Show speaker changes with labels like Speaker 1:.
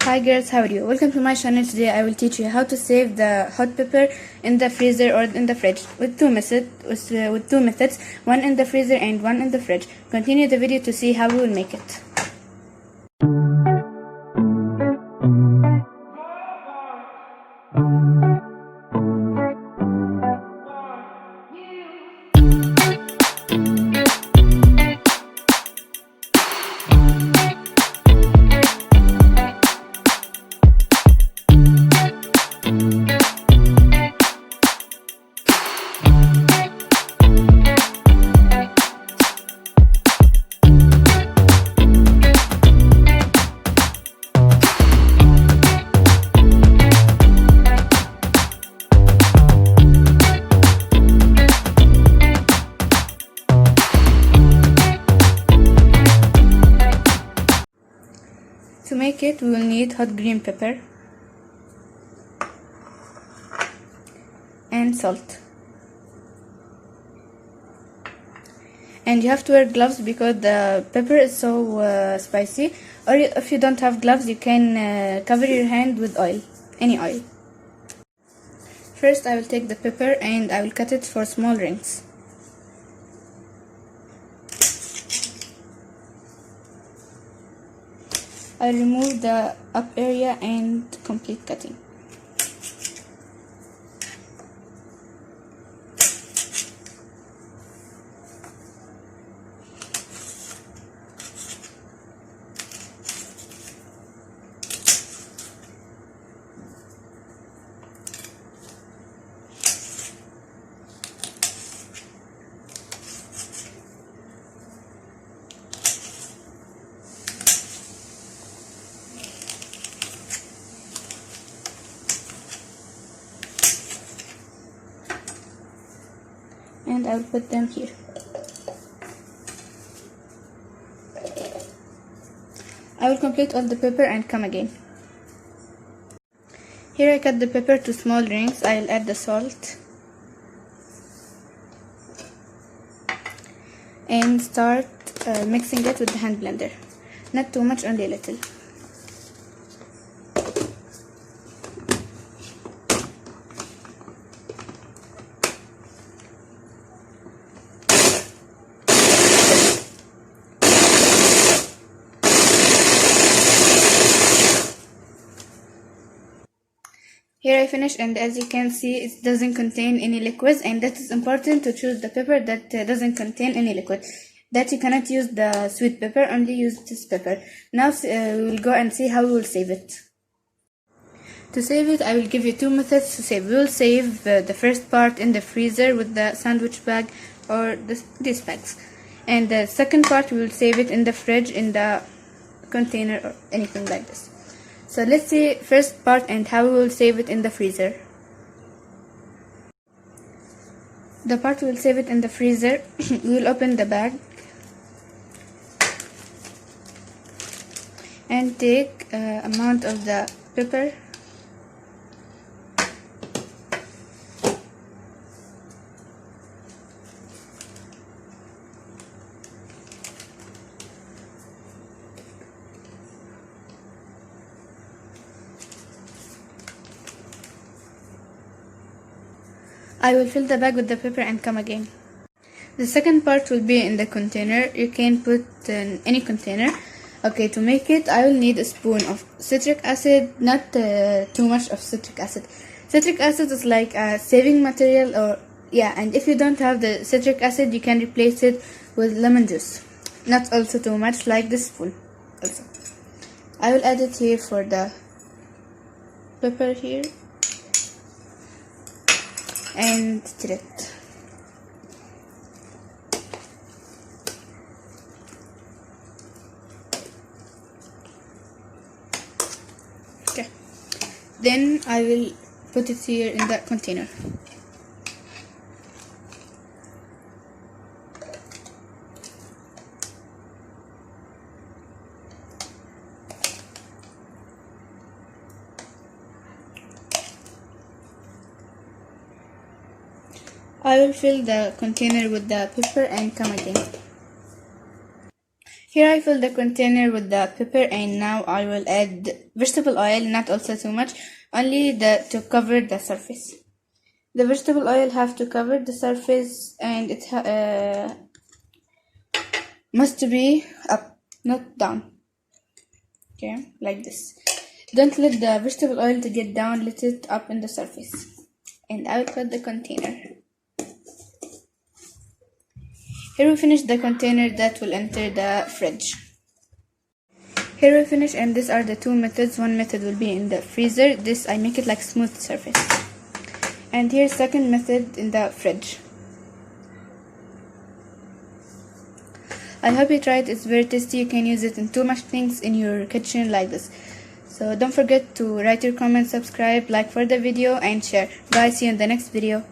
Speaker 1: Hi girls, how are you? Welcome to my channel. Today I will teach you how to save the hot pepper in the freezer or in the fridge with two methods, one in the freezer and one in the fridge. Continue the video to see how we will make it. To make it, we will need hot green pepper and salt. And you have to wear gloves because the pepper is so spicy. Or if you don't have gloves, you can cover your hand with oil, any oil. First, I will take the pepper and I will cut it for small rings. I remove the up area and complete cutting. And I will put them here. I will complete all the pepper and come again. Here I cut the pepper to small rings. I will add the salt and start mixing it with the hand blender. Not too much, only a little. Here I finish, and as you can see, it doesn't contain any liquids, and that is important to choose the pepper that doesn't contain any liquid. That you cannot use the sweet pepper, only use this pepper. Now we will go and see how we will save it. To save it, I will give you two methods to save. We will save the first part in the freezer with the sandwich bag or these bags. And the second part, we will save it in the fridge in the container or anything like this. So let's see first part and how we will save it in the freezer. The part we will save it in the freezer, we will open the bag and take amount of the pepper . I will fill the bag with the pepper and come again. The second part will be in the container. You can put in any container. Okay, to make it, I will need a spoon of citric acid, not too much of citric acid. Citric acid is like a saving material, or and if you don't have the citric acid, you can replace it with lemon juice. Not also too much, like this spoon. Also, I will add it here for the pepper here. And stir it. Okay. Then I will put it here in the container. I will fill the container with the pepper and come again. Here I fill the container with the pepper, and now I will add vegetable oil, not also too much, only to cover the surface. The vegetable oil have to cover the surface, and it must be up, not down. Okay, like this. Don't let the vegetable oil to get down, let it up in the surface. And I will cut the container. Here we finish the container that will enter the fridge. Here we finish, and these are the two methods. One method will be in the freezer. This I make it like smooth surface. And here's second method in the fridge. I hope you try it. It's very tasty. You can use it in too much things in your kitchen like this. So don't forget to write your comments, subscribe, like for the video, and share. Bye, see you in the next video.